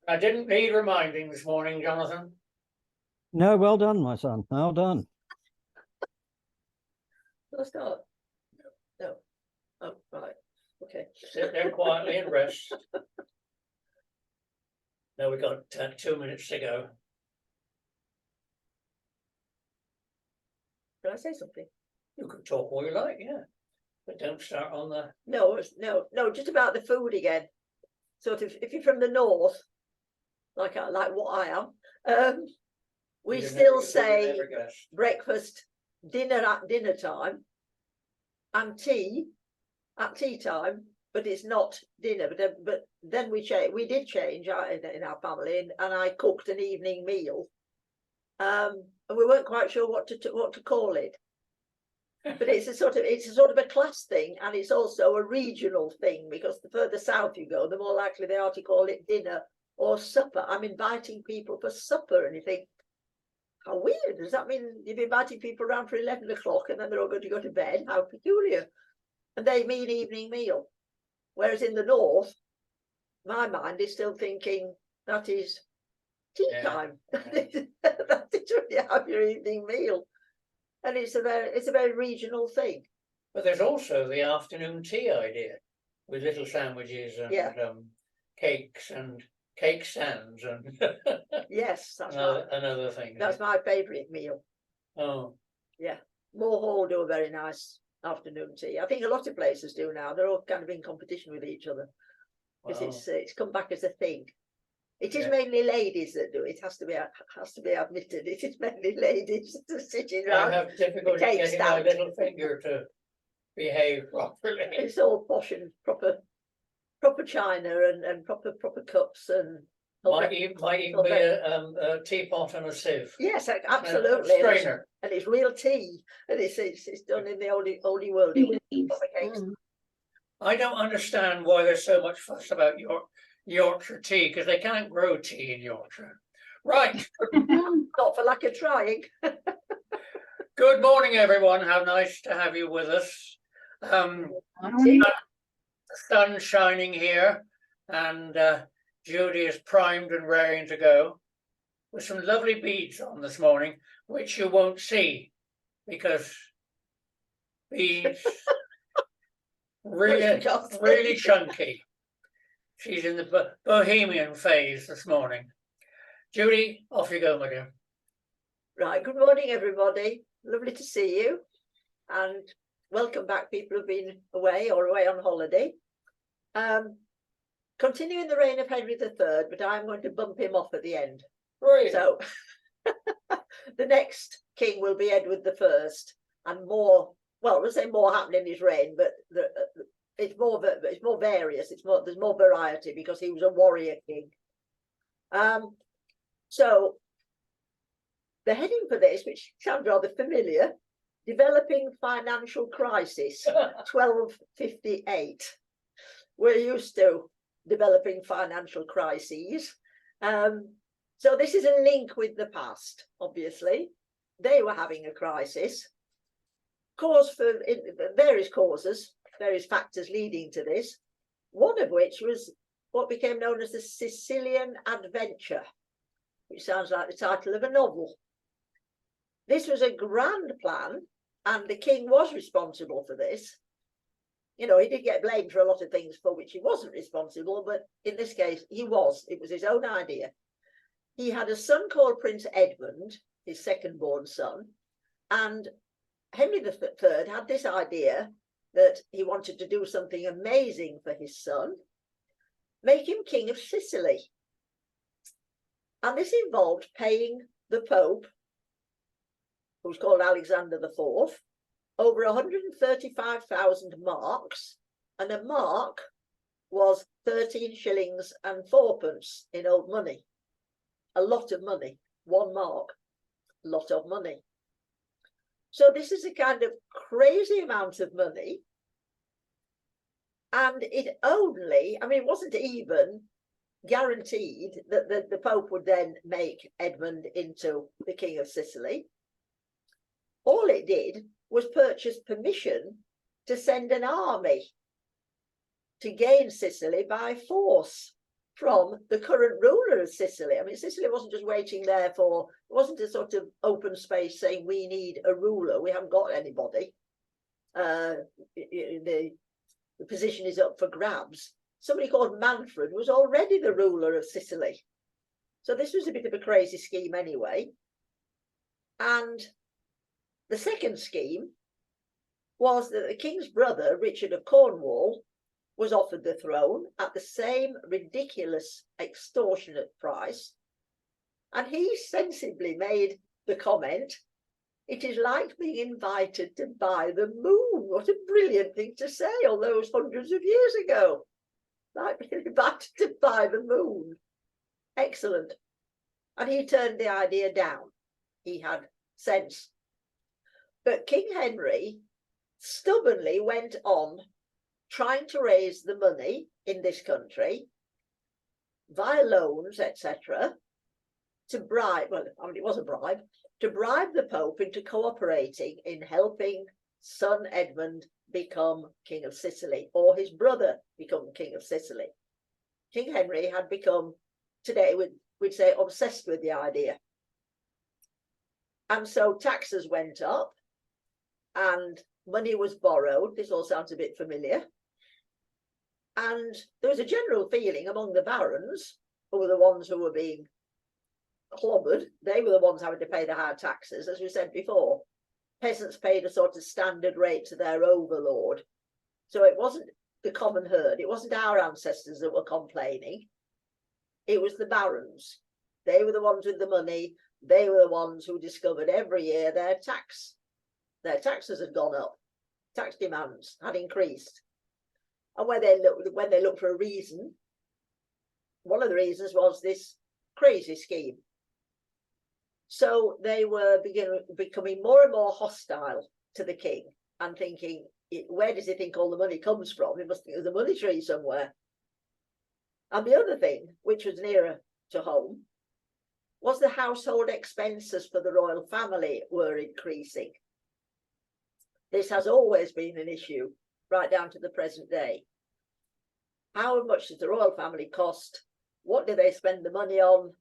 I didn't need reminding this morning, Jonathan. No, well done, my son. Well done. Let's start. No. Oh, right. Okay. Sit there quietly and rest. Now we've got 2 minutes to go. Can I say something? You can talk all you like, yeah. But don't start on the... No, just about the food again. Sort of, if you're from the north, like what I am, we still say breakfast, dinner at dinner time, and tea at tea time, but it's not dinner. But then we did change in our family, and I cooked an evening meal, and we weren't quite sure what to call it. But it's a sort of a class thing, and it's also a regional thing, because the further south you go, the more likely they are to call it dinner or supper. I'm inviting people for supper, and you think, how weird. Does that mean you're inviting people around for 11 o'clock and then they're all going to go to bed? How peculiar. And they mean evening meal. Whereas in the north, my mind is still thinking that is tea time. That is when you have your evening meal. And it's a very regional thing. But there's also the afternoon tea idea, with little sandwiches and cakes and cake stands and yes, that's another thing. That's my favourite meal. Oh, yeah. Moor Hall do a very nice afternoon tea. I think a lot of places do now. They're all kind of in competition with each other, because it's come back as a thing. It is mainly ladies that do it. Has to be admitted. It is mainly ladies sitting around. I have difficulty getting my little finger to behave properly. It's all posh and proper china and proper cups, and might even be a teapot and a sieve. Yes, absolutely. Strainer. And it's real tea, and it's done in the oldie worldy way. I don't understand why there's so much fuss about Yorkshire tea, because they can't grow tea in Yorkshire. Right. Not for lack of trying. Good morning, everyone. How nice to have you with us. The sun's shining here, and Judy is primed and raring to go, with some lovely beads on this morning, which you won't see, because beads really chunky. She's in the bohemian phase this morning. Judy, off you go, my dear. Right, good morning, everybody. Lovely to see you, and welcome back, people who've been away or away on holiday. Continuing the reign of Henry III, but I'm going to bump him off at the end. Right. So the next king will be Edward I, and more. Well, we'll say more happened in his reign, but it's more various. There's more variety, because he was a warrior king. So the heading for this, which sounds rather familiar, developing financial crisis, 1258. We're used to developing financial crises. So this is a link with the past, obviously. They were having a crisis, caused for various causes, various factors leading to this, one of which was what became known as the Sicilian Adventure, which sounds like the title of a novel. This was a grand plan, and the king was responsible for this. You know, he did get blamed for a lot of things for which he wasn't responsible, but in this case, he was. It was his own idea. He had a son called Prince Edmund, his second-born son, and Henry III had this idea that he wanted to do something amazing for his son, make him king of Sicily. And this involved paying the Pope, who's called Alexander IV, over 135,000 marks, and a mark was 13 shillings and 4pence in old money. A lot of money. 1 mark, a lot of money. So this is a kind of crazy amount of money, and it wasn't even guaranteed that the Pope would then make Edmund into the King of Sicily. All it did was purchase permission to send an army to gain Sicily by force. from the current ruler of Sicily. I mean, Sicily wasn't just waiting there for, it wasn't a sort of open space saying we need a ruler, we haven't got anybody. The position is up for grabs. Somebody called Manfred was already the ruler of Sicily. So this was a bit of a crazy scheme anyway. And the second scheme was that the king's brother, Richard of Cornwall, was offered the throne at the same ridiculous, extortionate price. And he sensibly made the comment, "It is like being invited to buy the moon." What a brilliant thing to say all those hundreds of years ago. Like being invited to buy the moon. Excellent. And he turned the idea down. He had sense. But King Henry stubbornly went on trying to raise the money in this country via loans, etc., to bribe, well, I mean, it was a bribe, to bribe the Pope into cooperating in helping son Edmund become King of Sicily, or his brother become King of Sicily. King Henry had become, today we'd say, obsessed with the idea. And so taxes went up and money was borrowed. This all sounds a bit familiar. And there was a general feeling among the barons, who were the ones who were being clobbered. They were the ones having to pay the higher taxes, as we said before. Peasants paid a sort of standard rate to their overlord. So it wasn't the common herd. It wasn't our ancestors that were complaining. It was the barons. They were the ones with the money. They were the ones who discovered every year their taxes had gone up. Tax demands had increased. And when they looked for a reason, one of the reasons was this crazy scheme. So they were becoming more and more hostile to the king and thinking, where does he think all the money comes from? He must think there's a money tree somewhere. And the other thing, which was nearer to home, was the household expenses for the royal family were increasing. This has always been an issue, right down to the present day. How much does the royal family cost? What do they spend the money on?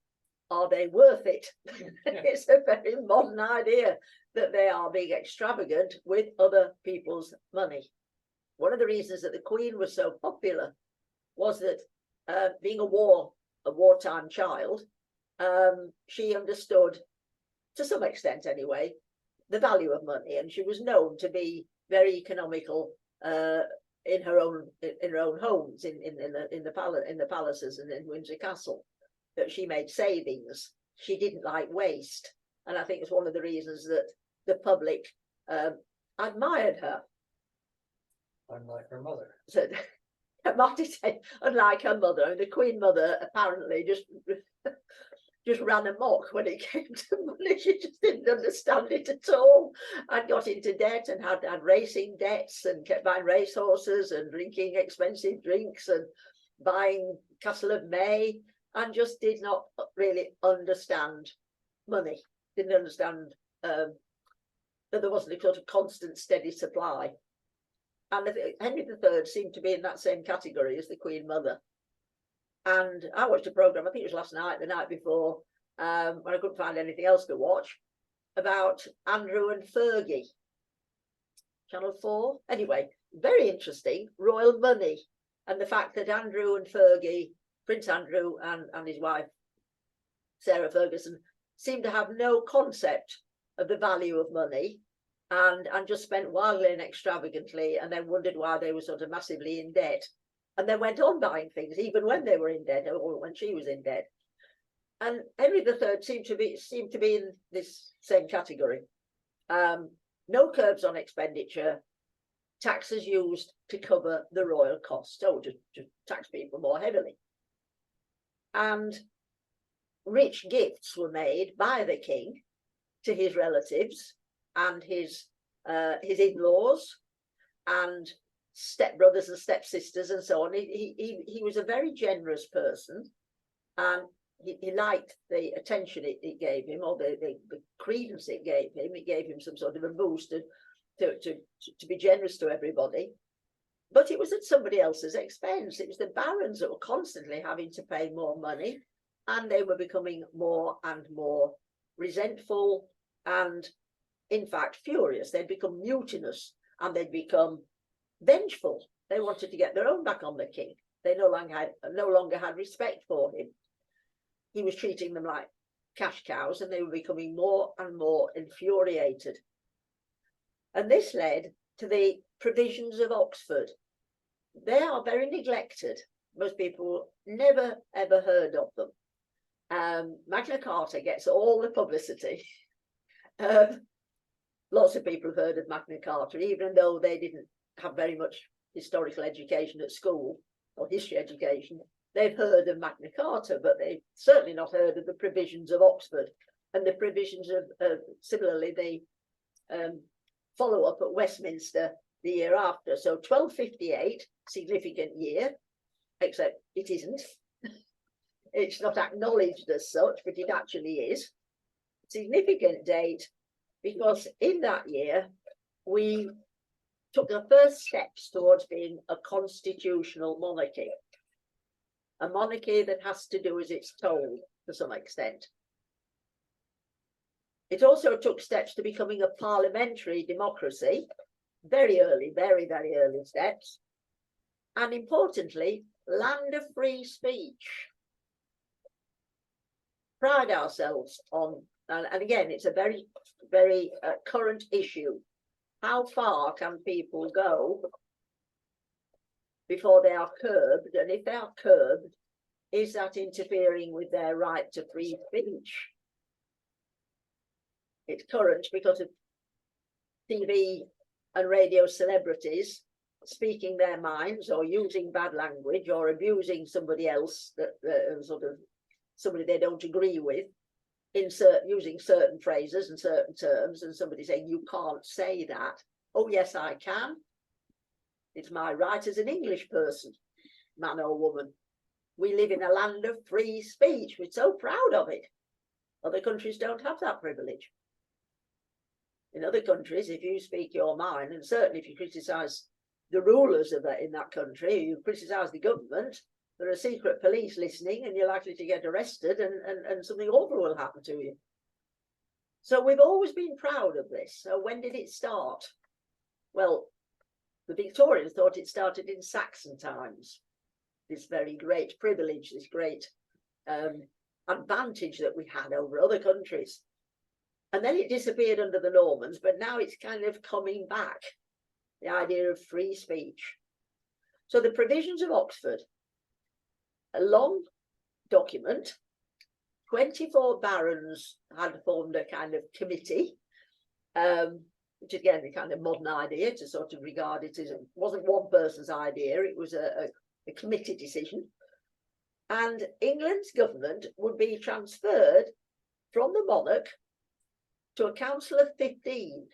Are they worth it? It's a very modern idea that they are being extravagant with other people's money. One of the reasons that the Queen was so popular was that being a wartime child, she understood, to some extent anyway, the value of money, and she was known to be very economical in her own homes, in the palaces and in Windsor Castle. That she made savings. She didn't like waste, and I think it's one of the reasons that the public admired her. Unlike her mother. So, I might say, unlike her mother, and the Queen Mother apparently just ran amok when it came to money. She just didn't understand it at all, and got into debt and had racing debts and kept buying racehorses and drinking expensive drinks and buying Castle of May, and just did not really understand money. Didn't understand that there wasn't a sort of constant, steady supply. And Henry III seemed to be in that same category as the Queen Mother. And I watched a programme, I think it was last night, the night before, when I couldn't find anything else to watch, about Andrew and Fergie. Channel 4. Anyway, very interesting, royal money. And the fact that Andrew and Fergie, Prince Andrew and his wife, Sarah Ferguson, seemed to have no concept of the value of money and just spent wildly and extravagantly, and then wondered why they were sort of massively in debt. And then went on buying things even when they were in debt, or when she was in debt. And Henry III seemed to be in this same category. No curbs on expenditure, taxes used to cover the royal costs, so to tax people more heavily. And rich gifts were made by the king to his relatives and his in-laws and stepbrothers and stepsisters and so on. He was a very generous person, and he liked the attention it gave him, or the credence it gave him. It gave him some sort of a boost to be generous to everybody. But it was at somebody else's expense. It was the barons that were constantly having to pay more money, and they were becoming more and more resentful and, in fact, furious. They'd become mutinous and they'd become vengeful. They wanted to get their own back on the king. They no longer had respect for him. He was treating them like cash cows, and they were becoming more and more infuriated. And this led to the provisions of Oxford. They are very neglected. Most people never ever heard of them. Magna Carta gets all the publicity. Lots of people have heard of Magna Carta, even though they didn't have very much historical education at school or history education. They've heard of Magna Carta, but they've certainly not heard of the provisions of Oxford and the provisions of similarly the follow-up at Westminster the year after. So 1258, significant year, except it isn't. It's not acknowledged as such, but it actually is. Significant date, because in that year, we took the first steps towards being a constitutional monarchy. A monarchy that has to do as it's told to some extent. It also took steps to becoming a parliamentary democracy, very early, very, very early steps. And importantly, land of free speech. Pride ourselves on, and again, it's a very, very current issue. How far can people go before they are curbed? And if they are curbed, is that interfering with their right to free speech? It's current because of TV and radio celebrities speaking their minds or using bad language or abusing somebody else that sort of somebody they don't agree with, using certain phrases and certain terms, and somebody saying, you can't say that. Oh, yes, I can. It's my right as an English person, man or woman. We live in a land of free speech. We're so proud of it. Other countries don't have that privilege. In other countries, if you speak your mind, and certainly if you criticise the rulers of in that country, you criticise the government, there are secret police listening and you're likely to get arrested and something awful will happen to you. So we've always been proud of this. So when did it start? Well, the Victorians thought it started in Saxon times. This very great privilege, this great advantage that we had over other countries. And then it disappeared under the Normans, but now it's kind of coming back, the idea of free speech. So the provisions of Oxford, a long document, 24 barons had formed a kind of committee, which again, a kind of modern idea to sort of regard it as, it wasn't one person's idea, it was a committee decision. And England's government would be transferred from the monarch to a council of 15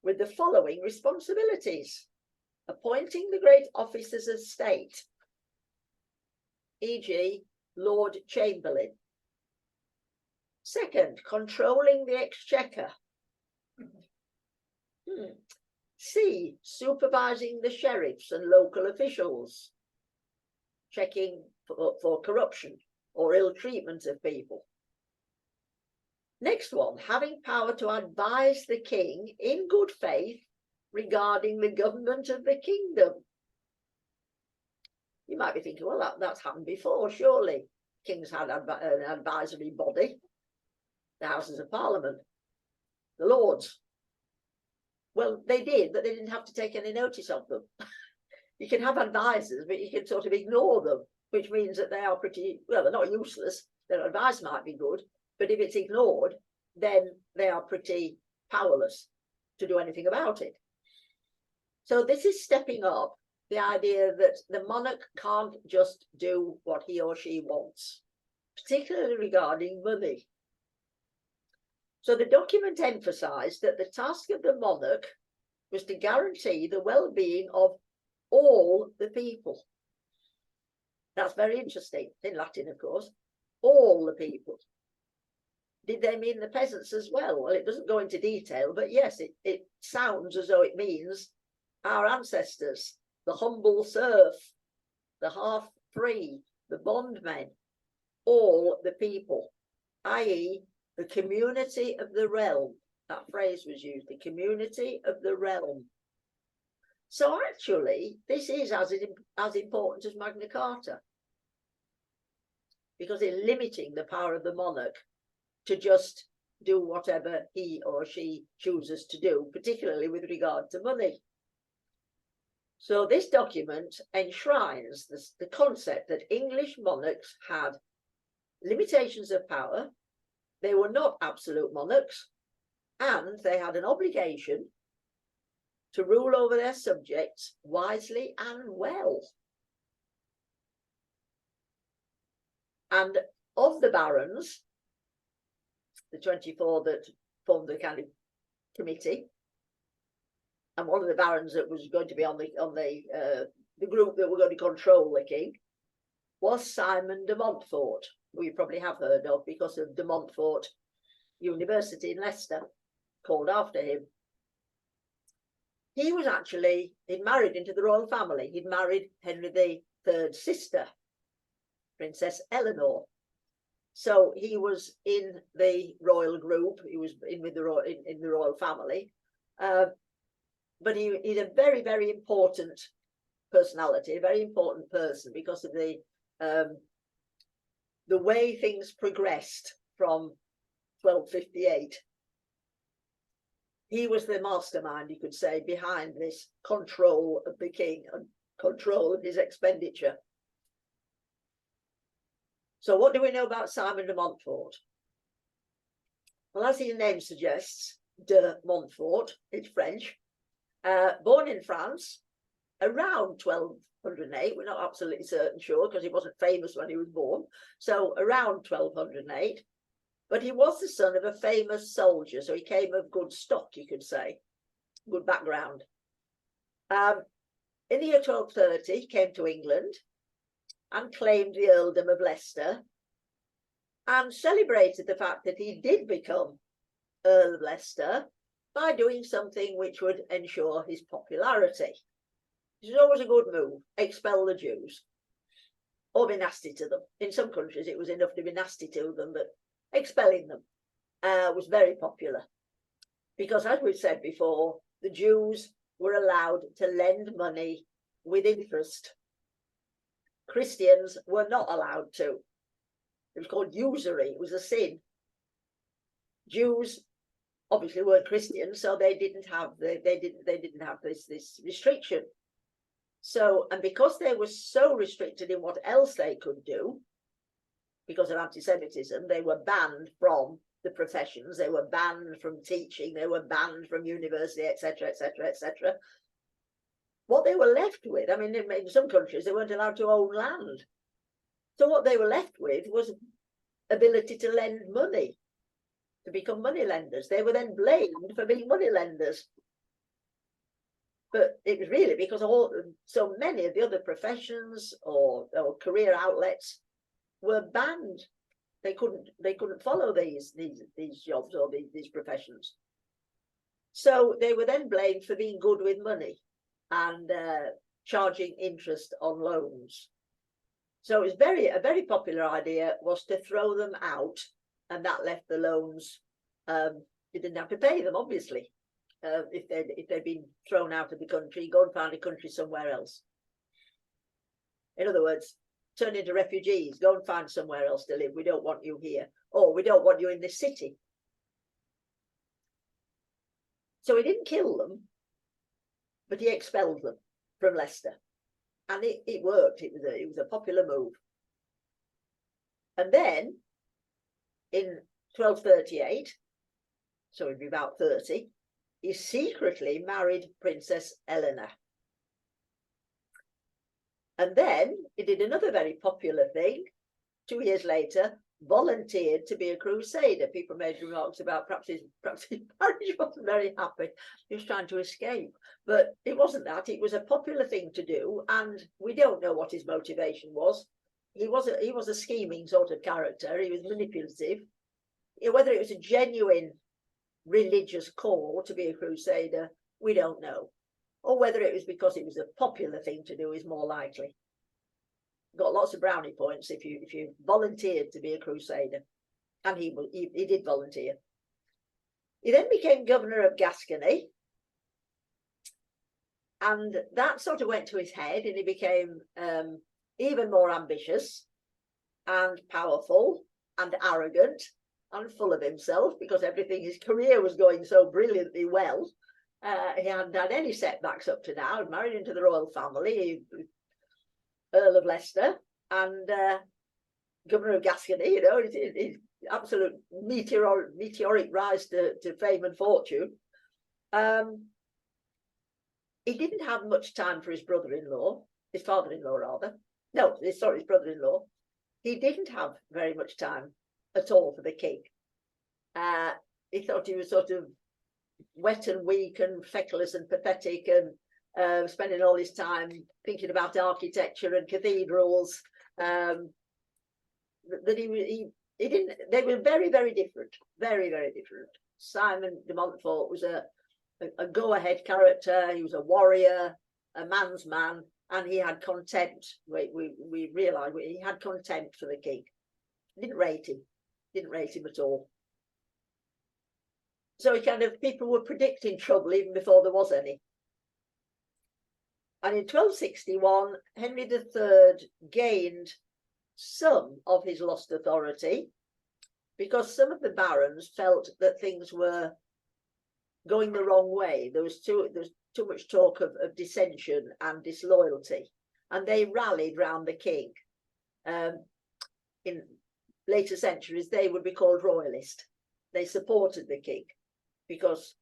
with the following responsibilities: appointing the great officers of state, e.g. Lord Chamberlain. Second, controlling the exchequer. C, supervising the sheriffs and local officials, checking for corruption or ill treatment of people. Next one, having power to advise the king in good faith regarding the government of the kingdom. You might be thinking, well, that's happened before, surely. Kings had an advisory body, the Houses of Parliament, the Lords. Well, they did, but they didn't have to take any notice of them. You can have advisors, but you can sort of ignore them, which means that they are pretty, well, they're not useless. Their advice might be good, but if it's ignored, then they are pretty powerless to do anything about it. So this is stepping up the idea that the monarch can't just do what he or she wants, particularly regarding money. So the document emphasised that the task of the monarch was to guarantee the well-being of all the people. That's very interesting, in Latin, of course, all the people. Did they mean the peasants as well? Well, it doesn't go into detail, but yes, it sounds as though it means our ancestors, the humble serf, the half-free, the bondmen, all the people, i.e. the community of the realm. That phrase was used, the community of the realm. So actually, this is as important as Magna Carta, because it's limiting the power of the monarch to just do whatever he or she chooses to do, particularly with regard to money. So this document enshrines the concept that English monarchs had limitations of power, they were not absolute monarchs, and they had an obligation to rule over their subjects wisely and well. And of the barons, the 24 that formed the kind of committee, and one of the barons that was going to be on the group that were going to control the king was Simon de Montfort, who you probably have heard of because of de Montfort University in Leicester, called after him. He was actually, he'd married into the royal family. He'd married Henry III's sister, Princess Eleanor. So he was in the royal group. He was in with the royal family. But he's a very, very important personality, a very important person because of the way things progressed from 1258. He was the mastermind, you could say, behind this control of the king and control of his expenditure. So what do we know about Simon de Montfort? Well, as his name suggests, de Montfort, it's French, born in France around 1208. We're not absolutely certain sure because he wasn't famous when he was born. So around 1208. But he was the son of a famous soldier, so he came of good stock, you could say, good background. In the year 1230, he came to England and claimed the earldom of Leicester and celebrated the fact that he did become Earl of Leicester by doing something which would ensure his popularity. It was always a good move, expel the Jews or be nasty to them. In some countries, it was enough to be nasty to them, but expelling them was very popular because, as we've said before, the Jews were allowed to lend money with interest. Christians were not allowed to. It was called usury. It was a sin. Jews obviously weren't Christians, so they didn't have this restriction. So, and because they were so restricted in what else they could do, because of anti-Semitism, they were banned from the professions, they were banned from teaching, they were banned from university, etc., etc., etc. What they were left with, I mean, in some countries, they weren't allowed to own land. So what they were left with was ability to lend money, to become money lenders. They were then blamed for being money lenders. But it was really because so many of the other professions or career outlets were banned. They couldn't follow these jobs or these professions. So they were then blamed for being good with money and charging interest on loans. So it was a very popular idea was to throw them out, and that left the loans. You didn't have to pay them, obviously. If they'd been thrown out of the country, go and find a country somewhere else. In other words, turn into refugees, go and find somewhere else to live. We don't want you here, or we don't want you in this city. So he didn't kill them, but he expelled them from Leicester, and it worked. It was a popular move. And then in 1238, so he'd be about 30, he secretly married Princess Eleanor. And then he did another very popular thing. 2 years later, volunteered to be a crusader. People made remarks about perhaps his marriage wasn't very happy. He was trying to escape. But it wasn't that. It was a popular thing to do. And we don't know what his motivation was. He was a scheming sort of character. He was manipulative. Whether it was a genuine religious call to be a crusader, we don't know. or whether it was because it was a popular thing to do is more likely. Got lots of brownie points if you volunteered to be a crusader, and he did volunteer. He then became governor of Gascony, and that sort of went to his head, and he became even more ambitious and powerful and arrogant and full of himself, because his career was going so brilliantly well. He hadn't had any setbacks up to now. He married into the royal family, Earl of Leicester, and governor of Gascony. You know, it's absolute meteoric rise to fame and fortune. He didn't have much time for his brother-in-law, his father-in-law rather. No, sorry, his brother-in-law. He didn't have very much time at all for the king. He thought he was sort of wet and weak and feckless and pathetic, and spending all his time thinking about architecture and cathedrals. That he didn't. They were very, very different. Very, very different. Simon de Montfort was a go-ahead character. He was a warrior, a man's man, and he had contempt. We realised he had contempt for the king. Didn't rate him at all. So people were predicting trouble even before there was any. And in 1261, Henry III gained some of his lost authority, because some of the barons felt that things were going the wrong way. There was too much talk of dissension and disloyalty, and they rallied round the king. In later centuries, they would be called royalist. They supported the king because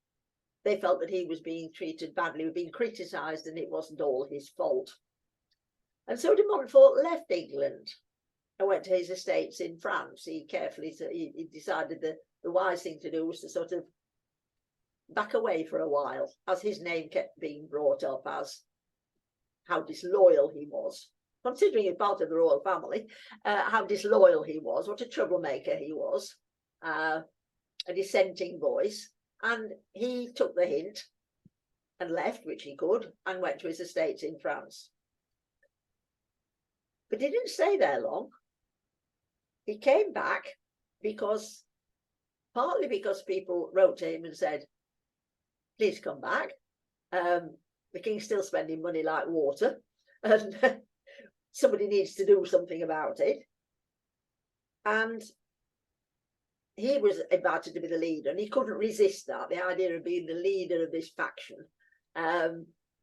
they felt that he was being treated badly, being criticised, and it wasn't all his fault. And so de Montfort left England and went to his estates in France. He decided that the wise thing to do was to sort of back away for a while, as his name kept being brought up as how disloyal he was, considering he's part of the royal family, how disloyal he was, what a troublemaker he was, a dissenting voice. And he took the hint and left, which he could, and went to his estates in France. But he didn't stay there long. He came back partly because people wrote to him and said, please come back. The king's still spending money like water, and somebody needs to do something about it. And he was invited to be the leader, and he couldn't resist that, the idea of being the leader of this faction,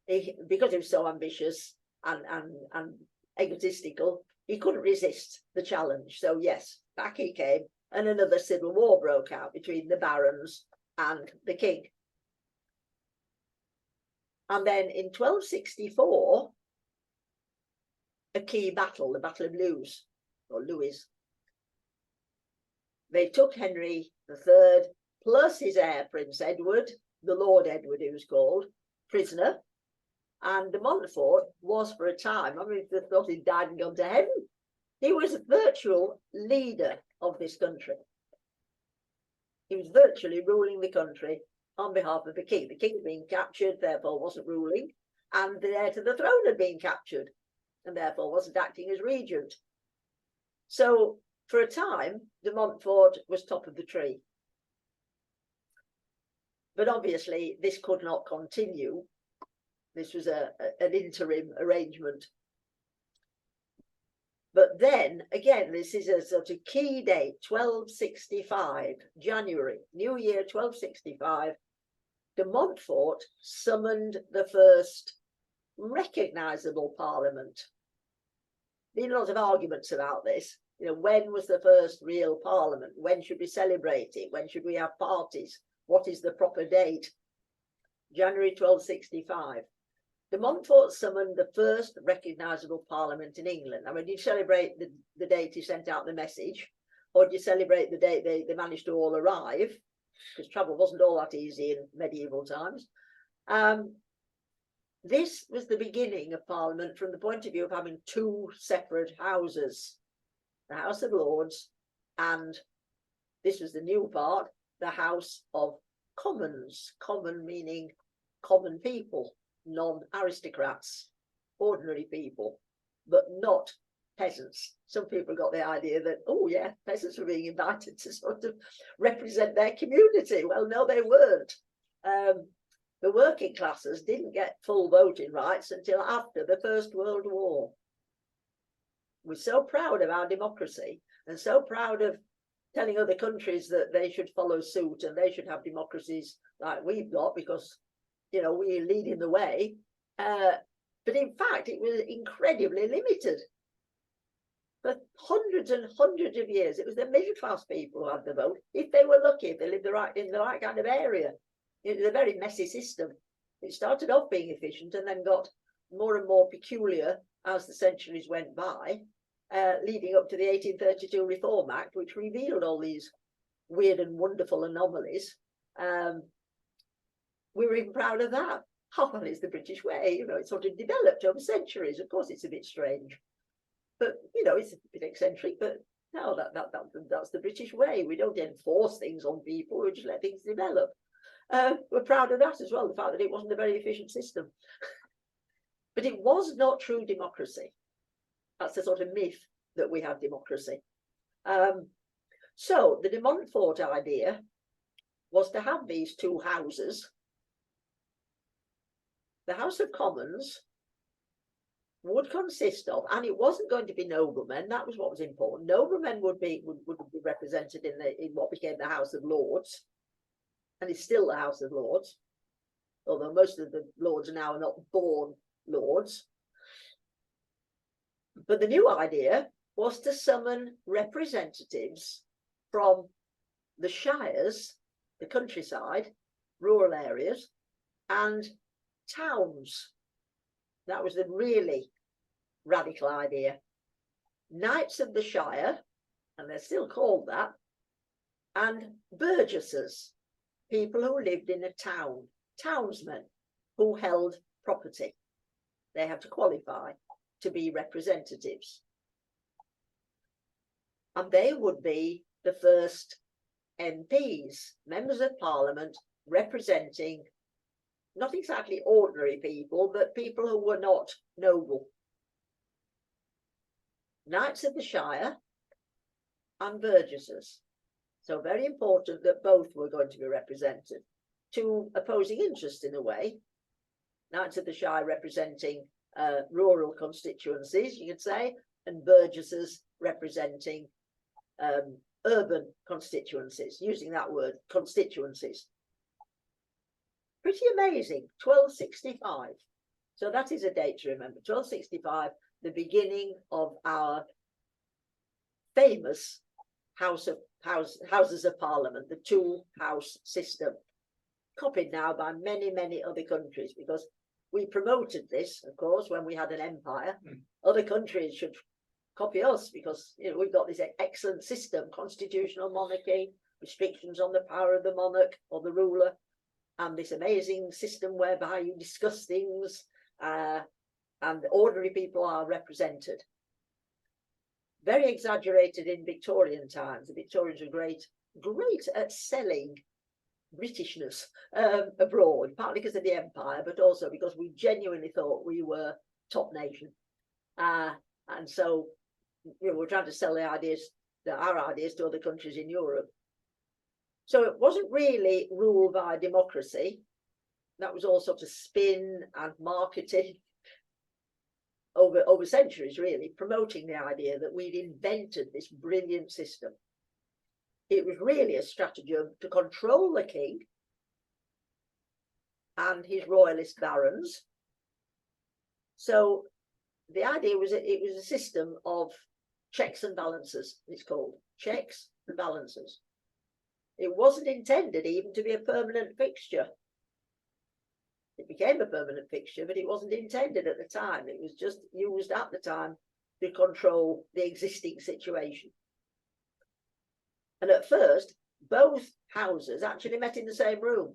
because he was so ambitious and egotistical. He couldn't resist the challenge. So yes, back he came, and another civil war broke out between the barons and the king. And then in 1264, a key battle, the Battle of Lewes. They took Henry III plus his heir, Prince Edward, the Lord Edward he was called, prisoner. And de Montfort was, for a time, they thought he'd died and gone to heaven. He was a virtual leader of this country. He was virtually ruling the country on behalf of the king. The king had been captured, therefore wasn't ruling, and the heir to the throne had been captured, and therefore wasn't acting as regent. So for a time, de Montfort was top of the tree. But obviously, this could not continue. This was an interim arrangement. But then, again, this is a sort of key date, 1265, January, New Year 1265. De Montfort summoned the first recognisable parliament. Been lots of arguments about this. You know, when was the first real parliament? When should we celebrate it? When should we have parties? What is the proper date? January 1265. De Montfort summoned the first recognisable parliament in England. I mean, did you celebrate the date he sent out the message, or did you celebrate the date they managed to all arrive? Because travel wasn't all that easy in medieval times. This was the beginning of Parliament from the point of view of having two separate houses, the House of Lords, and this was the new part, the House of Commons, common meaning common people. non-aristocrats, ordinary people, but not peasants. Some people got the idea that, oh yeah, peasants were being invited to sort of represent their community. Well, no, they weren't. The working classes didn't get full voting rights until after the First World War. We're so proud of our democracy and so proud of telling other countries that they should follow suit and they should have democracies like we've got because, you know, we're leading the way. But in fact, it was incredibly limited. For hundreds and hundreds of years, it was the middle class people who had the vote, if they were lucky, if they lived in the right kind of area. It was a very messy system. It started off being efficient and then got more and more peculiar as the centuries went by, leading up to the 1832 Reform Act, which revealed all these weird and wonderful anomalies. We were even proud of that. Oh, well, it's the British way, you know, it sort of developed over centuries. Of course, it's a bit strange, but, you know, it's a bit eccentric, but no, that's the British way. We don't enforce things on people, we just let things develop. We're proud of that as well, the fact that it wasn't a very efficient system. But it was not true democracy. That's the sort of myth that we have democracy. So the de Montfort idea was to have these two houses. The House of Commons would consist of, and it wasn't going to be noblemen, that was what was important. Noblemen would be represented in what became the House of Lords, and is still the House of Lords, although most of the lords now are not born lords. But the new idea was to summon representatives from the shires, the countryside, rural areas, and towns. That was the really radical idea. Knights of the Shire, and they're still called that, and burgesses, people who lived in a town, townsmen who held property. They have to qualify to be representatives. And they would be the first MPs, members of Parliament, representing not exactly ordinary people, but people who were not noble. Knights of the Shire and burgesses. So very important that both were going to be represented. Two opposing interests in a way. Knights of the Shire representing rural constituencies, you could say, and burgesses representing urban constituencies, using that word, constituencies. Pretty amazing, 1265. So that is a date to remember, 1265, the beginning of our famous Houses of Parliament, the two-house system, copied now by many, many other countries, because we promoted this, of course, when we had an empire. Other countries should copy us because, you know, we've got this excellent system, constitutional monarchy, restrictions on the power of the monarch or the ruler, and this amazing system whereby you discuss things and ordinary people are represented. Very exaggerated in Victorian times. The Victorians were great at selling Britishness abroad, partly because of the empire, but also because we genuinely thought we were top nation. And so, you know, we're trying to sell our ideas to other countries in Europe. So it wasn't really ruled by democracy. That was all sort of spin and marketing over centuries, really, promoting the idea that we'd invented this brilliant system. It was really a stratagem to control the king and his royalist barons. So the idea was that it was a system of checks and balances, it's called, checks and balances. It wasn't intended even to be a permanent fixture. It became a permanent fixture, but it wasn't intended at the time. It was just used at the time to control the existing situation. And at first, both houses actually met in the same room.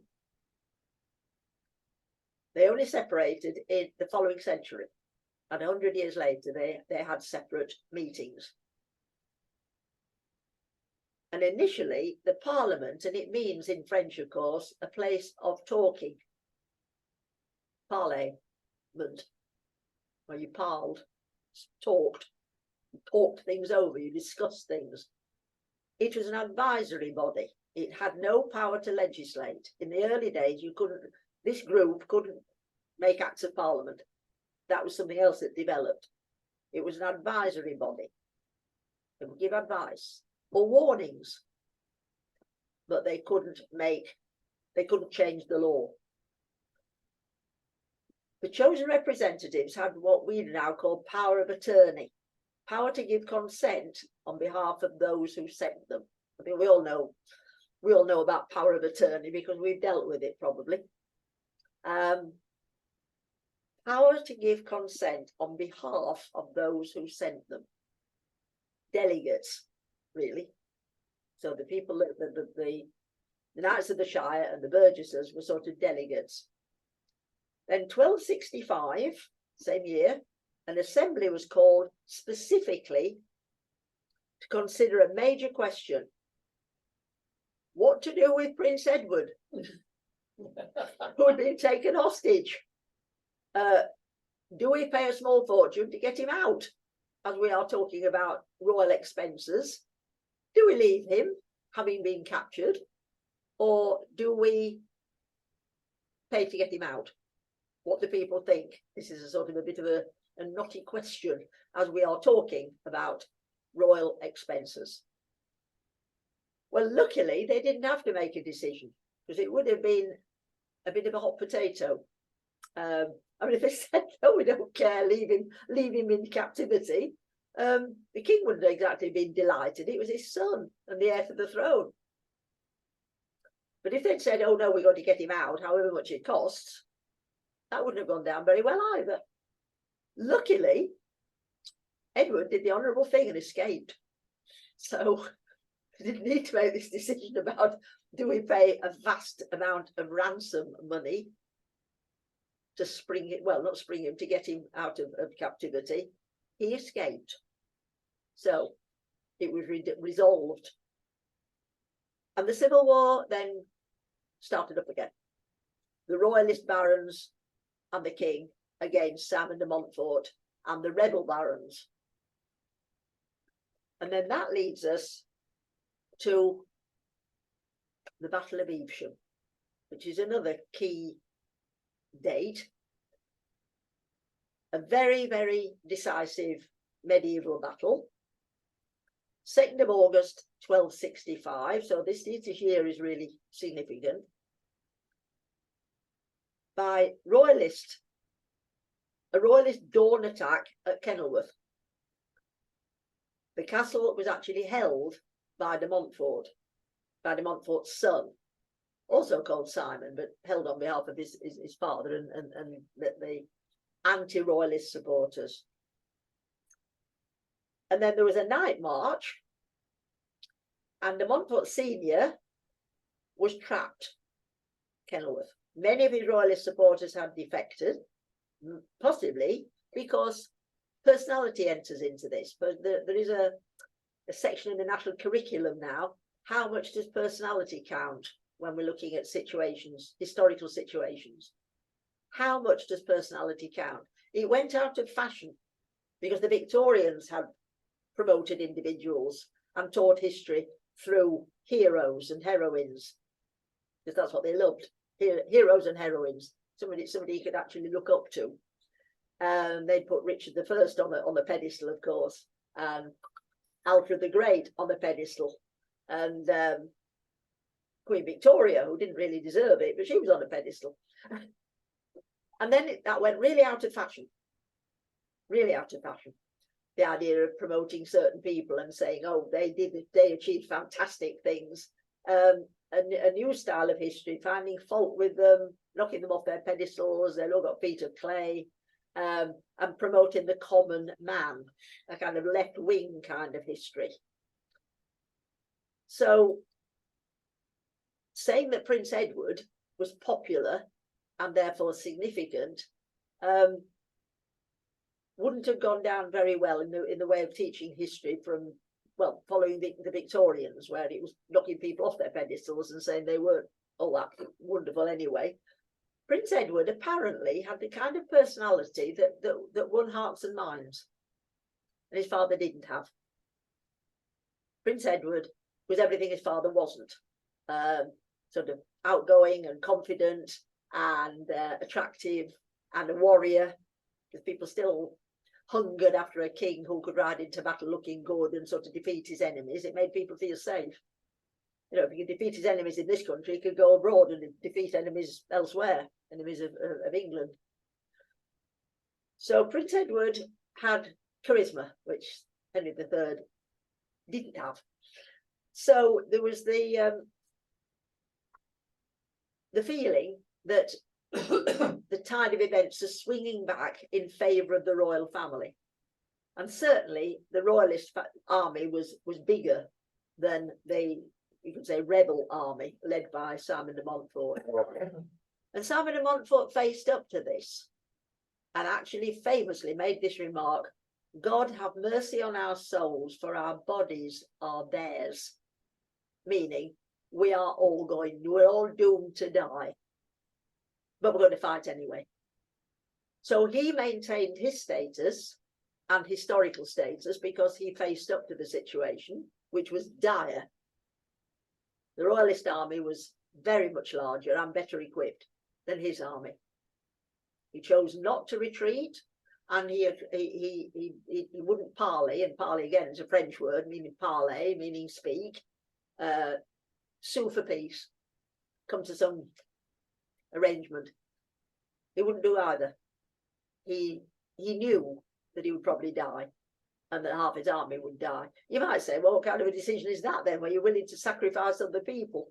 They only separated in the following century. And 100 years later, they had separate meetings. And initially, the Parliament, and it means in French, of course, a place of talking. parliament, where you talked things over, you discussed things. It was an advisory body. It had no power to legislate. In the early days, this group couldn't make acts of parliament. That was something else that developed. It was an advisory body. They would give advice or warnings, but they couldn't change the law. The chosen representatives had what we now call power of attorney, power to give consent on behalf of those who sent them. I mean, we all know about power of attorney because we've dealt with it probably. Power to give consent on behalf of those who sent them. Delegates, really. So the people, the Knights of the Shire and the Burgesses were sort of delegates. Then 1265, same year, an assembly was called specifically to consider a major question. What to do with Prince Edward, who had been taken hostage? Do we pay a small fortune to get him out? As we are talking about royal expenses, do we leave him having been captured, or do we pay to get him out? What do people think? This is a sort of a bit of a knotty question as we are talking about royal expenses. Well, luckily they didn't have to make a decision, because it would have been a bit of a hot potato. I mean, if they said, no, we don't care, leave him in captivity, the king wouldn't have exactly been delighted. It was his son and the heir to the throne. But if they'd said, oh no, we've got to get him out, however much it costs, that wouldn't have gone down very well either. Luckily, Edward did the honourable thing and escaped. So he didn't need to make this decision about, do we pay a vast amount of ransom money to to get him out of captivity. He escaped. So it was resolved. And the Civil War then started up again. The royalist barons and the king against Simon de Montfort and the rebel barons. And then that leads us to the Battle of Evesham, which is another key date. A very, very decisive medieval battle. 2nd of August 1265, so this year is really significant, by a royalist dawn attack at Kenilworth. The castle was actually held by de Montfort's son, also called Simon, but held on behalf of his father and the anti-royalist supporters. And then there was a night march, and de Montfort Senior was trapped Kenilworth. Many of his royalist supporters had defected, possibly because personality enters into this. But there is a section in the national curriculum now. How much does personality count when we're looking at situations, historical situations? How much does personality count? It went out of fashion because the Victorians had promoted individuals and taught history through heroes and heroines, because that's what they loved. Heroes and heroines, somebody you could actually look up to. And they'd put Richard I on the pedestal, of course, and Alfred the Great on the pedestal, and Queen Victoria, who didn't really deserve it, but she was on a pedestal. And then that went really out of fashion. Really out of fashion. The idea of promoting certain people and saying, oh, they achieved fantastic things. A new style of history, finding fault with them, knocking them off their pedestals, they've all got feet of clay, and promoting the common man, a kind of left-wing kind of history. So saying that Prince Edward was popular and therefore significant wouldn't have gone down very well in the way of teaching history from, well, following the Victorians, where it was knocking people off their pedestals and saying they weren't all that wonderful anyway. Prince Edward apparently had the kind of personality that won hearts and minds, and his father didn't have. Prince Edward was everything his father wasn't. Sort of outgoing and confident and attractive and a warrior, because people still hungered after a king who could ride into battle looking good and sort of defeat his enemies. It made people feel safe. You know, if he could defeat his enemies in this country, he could go abroad and defeat enemies elsewhere, enemies of England. So Prince Edward had charisma, which Henry III didn't have. So there was the feeling that the tide of events are swinging back in favour of the royal family. And certainly the royalist army was bigger than the, you could say, rebel army led by Simon de Montfort. And Simon de Montfort faced up to this and actually famously made this remark: God have mercy on our souls, for our bodies are theirs. Meaning, we're all doomed to die, but we're going to fight anyway. So he maintained his status and historical status because he faced up to the situation, which was dire. The royalist army was very much larger and better equipped than his army. He chose not to retreat, and he wouldn't parley, and parley again is a French word meaning parley, meaning speak, sue for peace, come to some arrangement. He wouldn't do either. He knew that he would probably die and that half his army would die. You might say, well, what kind of a decision is that then, where you're willing to sacrifice other people?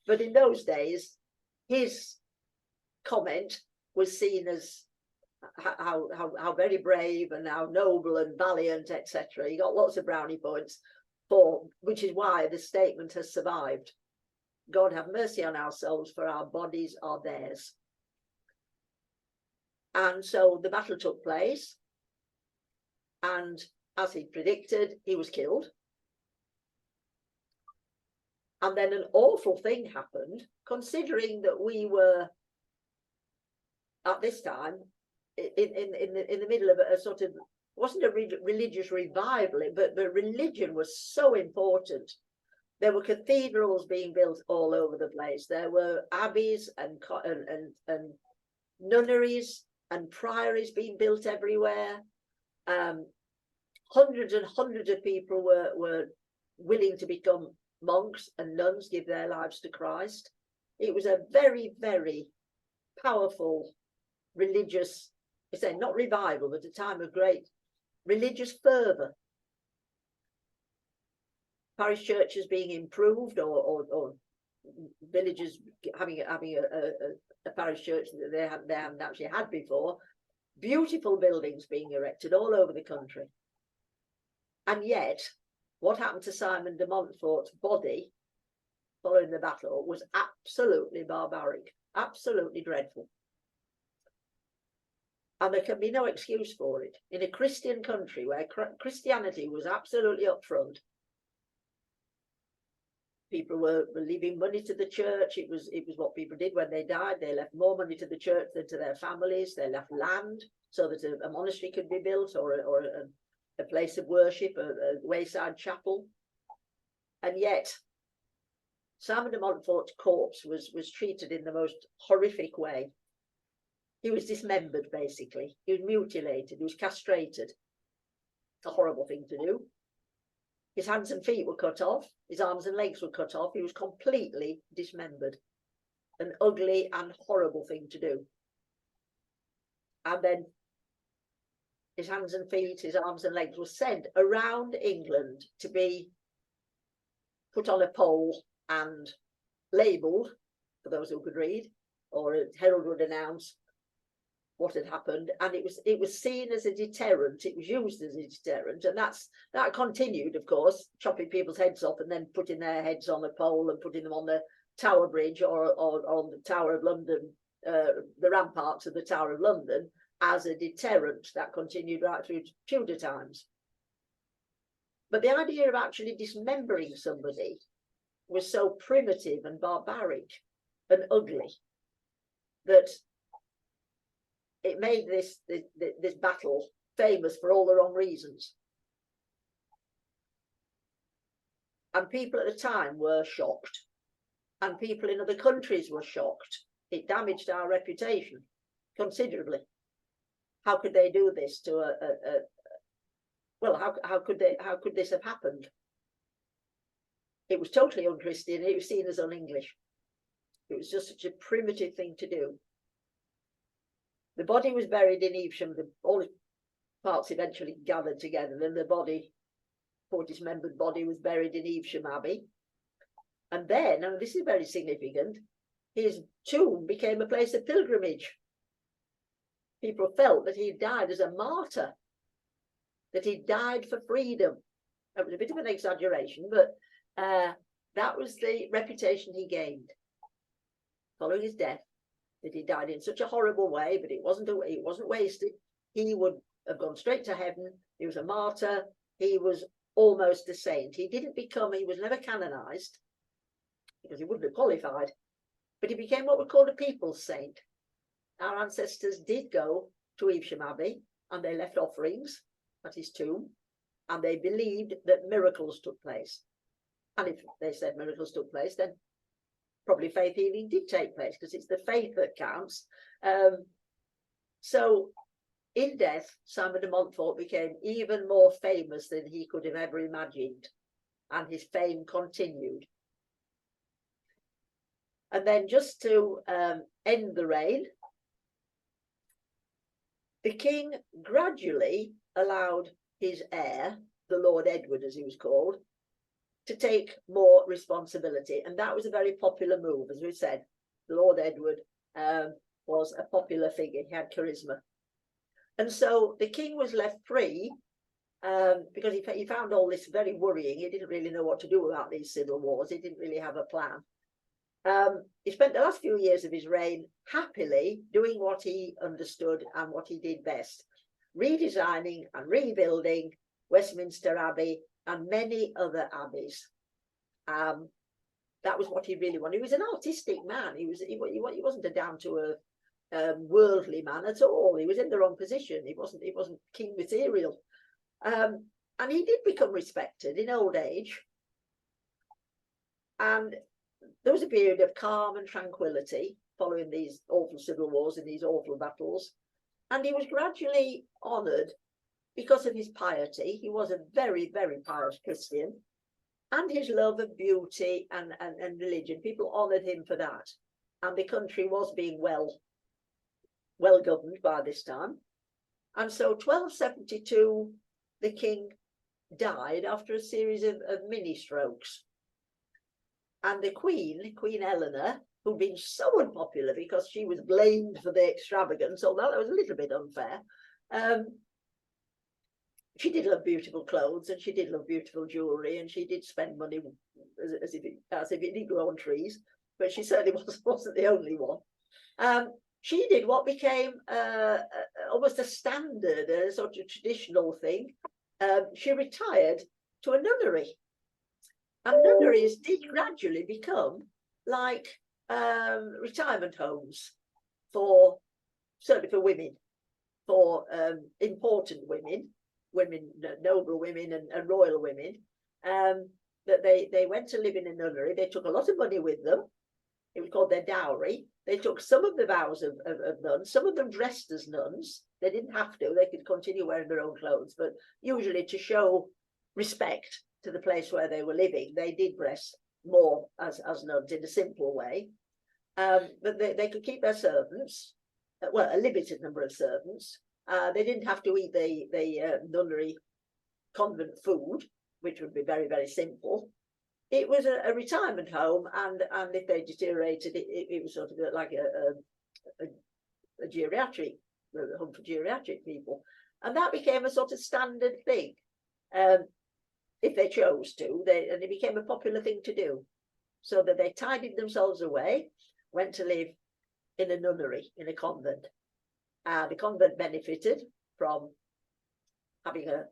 But in those days, his comment was seen as how very brave and how noble and valiant, etc. He got lots of brownie points for, which is why the statement has survived. God have mercy on our souls, for our bodies are theirs. And so the battle took place, and as he predicted, he was killed. And then an awful thing happened, considering that we were at this time in the middle of a sort of, wasn't a religious revival, but religion was so important. There were cathedrals being built all over the place. There were abbeys and nunneries and priories being built everywhere. Hundreds and hundreds of people were willing to become monks and nuns, give their lives to Christ. It was a very, very powerful religious, I say not revival, but a time of great religious fervour. Parish churches being improved, or villages having a parish church that they hadn't actually had before. Beautiful buildings being erected all over the country. And yet, what happened to Simon de Montfort's body following the battle was absolutely barbaric, absolutely dreadful. And there can be no excuse for it. In a Christian country where Christianity was absolutely up front, people were leaving money to the church. It was what people did when they died. They left more money to the church than to their families. They left land so that a monastery could be built, or a place of worship, a wayside chapel. And yet, Simon de Montfort's corpse was treated in the most horrific way. He was dismembered, basically. He was mutilated. He was castrated. A horrible thing to do. His hands and feet were cut off. His arms and legs were cut off. He was completely dismembered. An ugly and horrible thing to do. And then his hands and feet, his arms and legs were sent around England to be put on a pole and labelled, for those who could read, or a herald would announce what had happened, and it was seen as a deterrent. It was used as a deterrent, and that continued, of course, chopping people's heads off and then putting their heads on a pole and putting them on the Tower Bridge or on the Tower of London, the ramparts of the Tower of London, as a deterrent. That continued right through Tudor times. But the idea of actually dismembering somebody was so primitive and barbaric and ugly that it made this battle famous for all the wrong reasons. And people at the time were shocked, and people in other countries were shocked. It damaged our reputation considerably. How could they do this to how could this have happened? It was totally unchristian. It was seen as un-English. It was just such a primitive thing to do. The body was buried in Evesham. All the parts eventually gathered together, and the body, poor dismembered body, was buried in Evesham Abbey. And then, and this is very significant, his tomb became a place of pilgrimage. People felt that he died as a martyr, that he died for freedom. It was a bit of an exaggeration, but that was the reputation he gained following his death, that he died in such a horrible way, but it wasn't wasted. He would have gone straight to heaven. He was a martyr. He was almost a saint. He was never canonized because he wouldn't have qualified, but he became what we call a people's saint. Our ancestors did go to Evesham Abbey and they left offerings at his tomb, and they believed that miracles took place. And if they said miracles took place, then probably faith healing did take place, because it's the faith that counts. So in death, Simon de Montfort became even more famous than he could have ever imagined, and his fame continued. And then, just to end the reign, the king gradually allowed his heir, the Lord Edward as he was called, to take more responsibility. And that was a very popular move. As we said, Lord Edward was a popular figure. He had charisma. And so the king was left free, because he found all this very worrying. He didn't really know what to do about these civil wars. He didn't really have a plan. He spent the last few years of his reign happily doing what he understood and what he did best, redesigning and rebuilding Westminster Abbey and many other abbeys. That was what he really wanted. He was an artistic man. He wasn't a down-to-earth worldly man at all. He was in the wrong position. He wasn't king material. And he did become respected in old age. And there was a period of calm and tranquility following these awful civil wars and these awful battles. And he was gradually honoured because of his piety. He was a very, very pious Christian, and his love of beauty and religion. People honoured him for that. And the country was being well governed by this time. And so 1272, the king died after a series of mini strokes. And the Queen Eleanor, who'd been so unpopular because she was blamed for the extravagance, although that was a little bit unfair, she did love beautiful clothes, and she did love beautiful jewellery, and she did spend money as if it did grow on trees, but she certainly wasn't the only one. She did what became almost a standard, a sort of traditional thing. She retired to a nunnery. And nunneries did gradually become like retirement homes certainly for women, for important women, noble women and royal women, that they went to live in a nunnery. They took a lot of money with them. It was called their dowry. They took some of the vows of nuns. Some of them dressed as nuns. They didn't have to. They could continue wearing their own clothes, but usually to show respect to the place where they were living, they did dress more as nuns in a simple way. But they could keep their servants, well, a limited number of servants. They didn't have to eat the nunnery convent food, which would be very, very simple. It was a retirement home, and if they deteriorated, it was sort of like a geriatric home for geriatric people, and that became a sort of standard thing. If they chose to, and it became a popular thing to do, so that they tidied themselves away, went to live in a nunnery, in a convent. The convent benefited from having a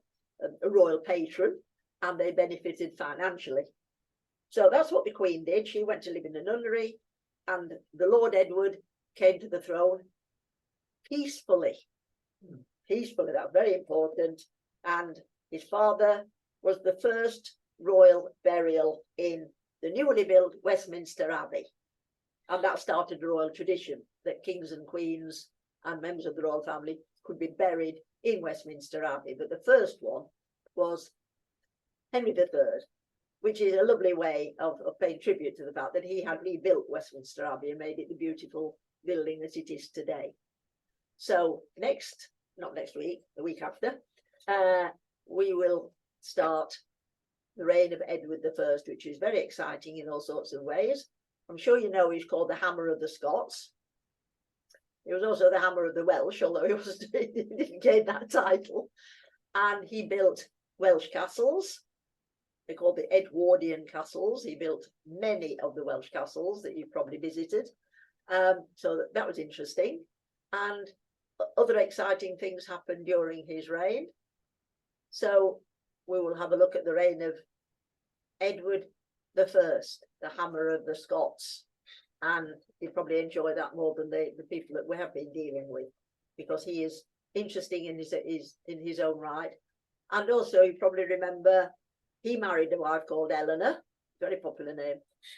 royal patron, and they benefited financially. So that's what the Queen did. She went to live in a nunnery, and the Lord Edward came to the throne peacefully. Peacefully, that's very important. And his father was the first royal burial in the newly built Westminster Abbey. And that started the royal tradition that kings and queens and members of the royal family could be buried in Westminster Abbey. But the first one was Henry III, which is a lovely way of paying tribute to the fact that he had rebuilt Westminster Abbey and made it the beautiful building that it is today. So not next week, the week after, we will start the reign of Edward I, which is very exciting in all sorts of ways. I'm sure you know he's called the Hammer of the Scots. He was also the Hammer of the Welsh, although he didn't gain that title. And he built Welsh castles. They're called the Edwardian castles. He built many of the Welsh castles that you've probably visited. So that was interesting. And other exciting things happened during his reign. So we will have a look at the reign of Edward I, the Hammer of the Scots. And you'll probably enjoy that more than the people that we have been dealing with, because he is interesting in his own right. And also, you probably remember, he married a wife called Eleanor, very popular name,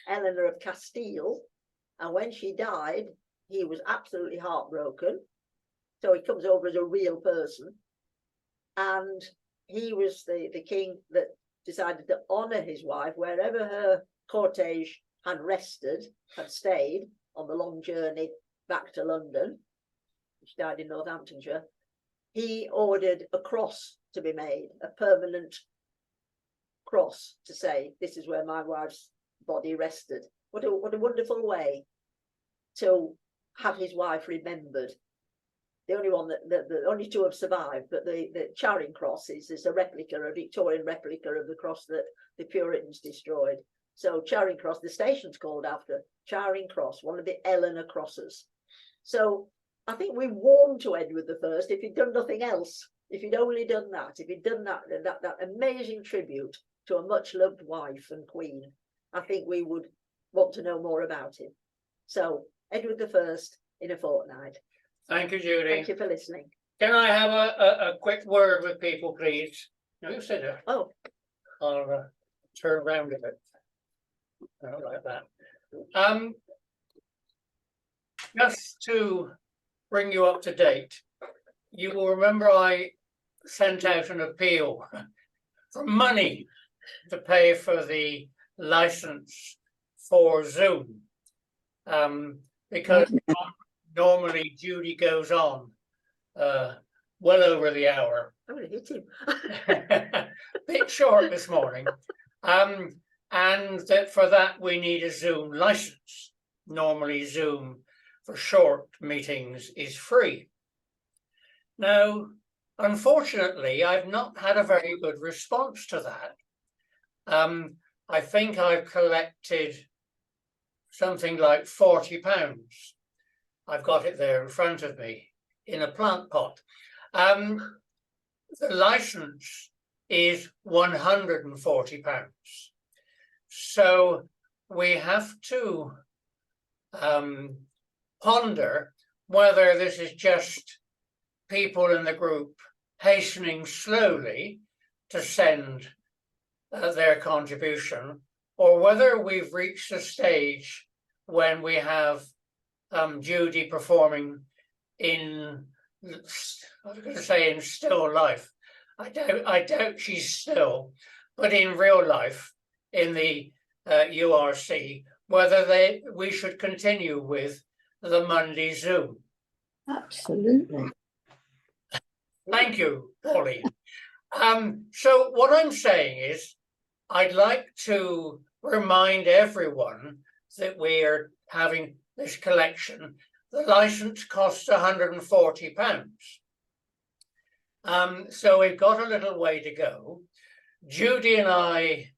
Eleanor of Castile. And when she died, he was absolutely heartbroken. So he comes over as a real person. And he was the king that decided to honour his wife wherever her cortege had rested, had stayed on the long journey back to London. She died in Northamptonshire. He ordered a cross to be made, a permanent cross to say, this is where my wife's body rested. What a wonderful way to have his wife remembered. The only one the only two have survived, but the Charing Cross is a replica, a Victorian replica of the cross that the Puritans destroyed. So Charing Cross, the station's called after Charing Cross, one of the Eleanor crosses. So I think we warmed to Edward I if he'd done nothing else. If he'd only done that, if he'd done that amazing tribute to a much loved wife and queen, I think we would want to know more about him. So Edward I in a fortnight. Thank you, Judy. Thank you for listening. Can I have a quick word with people, please? No, you said it. Oh, I'll turn around a bit. Oh, like that. Just to bring you up to date, you will remember I sent out an appeal for money to pay for the license for Zoom, because normally Judy goes on well over the hour. I'm going to hit him. Bit short this morning. And that for that we need a Zoom license. Normally Zoom for short meetings is free. Now, unfortunately, I've not had a very good response to that. I think I've collected something like £40. I've got it there in front of me in a plant pot. The license is £140. So we have to ponder whether this is just people in the group hastening slowly to send their contribution, or whether we've reached a stage when we have Judy performing in, I was going to say in still life. I doubt she's still, but in real life, in the URC, whether we should continue with the Monday Zoom. Absolutely. Thank you, Pauline. So what I'm saying is, I'd like to remind everyone that we are having this collection. The license costs £140. So we've got a little way to go. Judy and I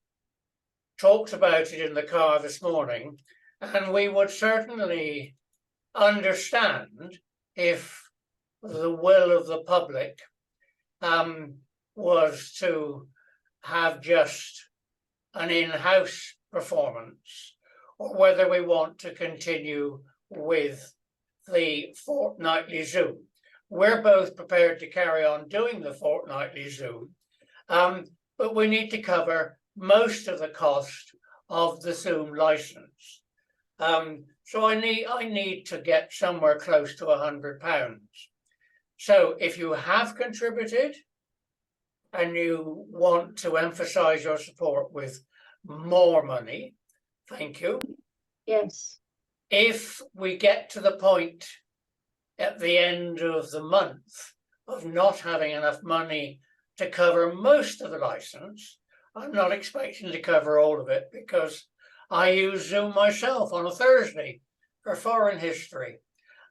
talked about it in the car this morning, and we would certainly understand if the will of the public was to have just an in-house performance, or whether we want to continue with the fortnightly Zoom. we're both prepared to carry on doing the fortnightly Zoom, but we need to cover most of the cost of the Zoom license. So I need to get somewhere close to £100. So if you have contributed and you want to emphasize your support with more money, thank you. Yes. If we get to the point at the end of the month of not having enough money to cover most of the license, I'm not expecting to cover all of it because I use Zoom myself on a Thursday for foreign history.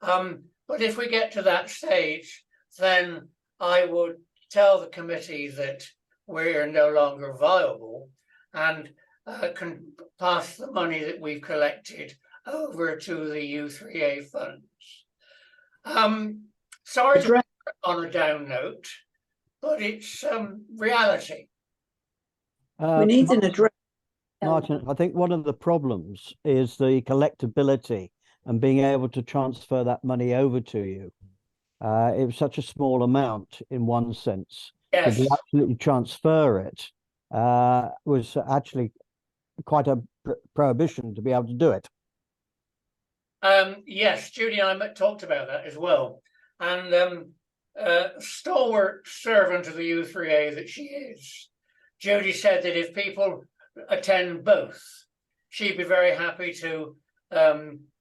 But if we get to that stage, then I would tell the committee that we're no longer viable and can pass the money that we've collected over to the U3A funds. Sorry to put it on a down note, but it's reality. We need an address. Martin, I think one of the problems is the collectability and being able to transfer that money over to you. It was such a small amount in one sense. Yes. To absolutely transfer it was actually quite a prohibition to be able to do it. Yes, Judy and I talked about that as well. And stalwart servant of the U3A that she is, Judy said that if people attend both, she'd be very happy to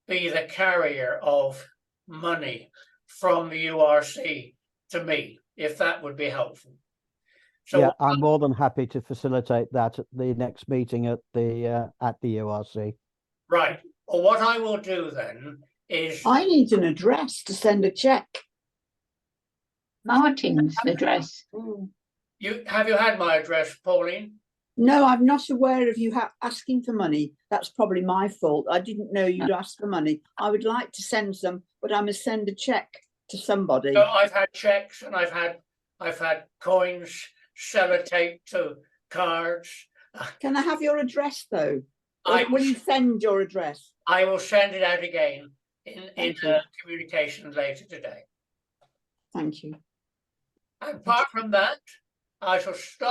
be the carrier of money from the URC to me, if that would be helpful. So yeah, I'm more than happy to facilitate that at the next meeting at the URC. Right. Well, what I will do then is I need an address to send a cheque. Martin's address. you had my address, Pauline? No, I'm not aware of you asking for money. That's probably my fault. I didn't know you'd ask for money. I would like to send some, but I must send a cheque to somebody. So I've had checks and I've had coins, sellotape to cards. Can I have your address though? Or will you send your address? I will send it out again in you. communication later today. Thank you. Apart from that, I shall stop.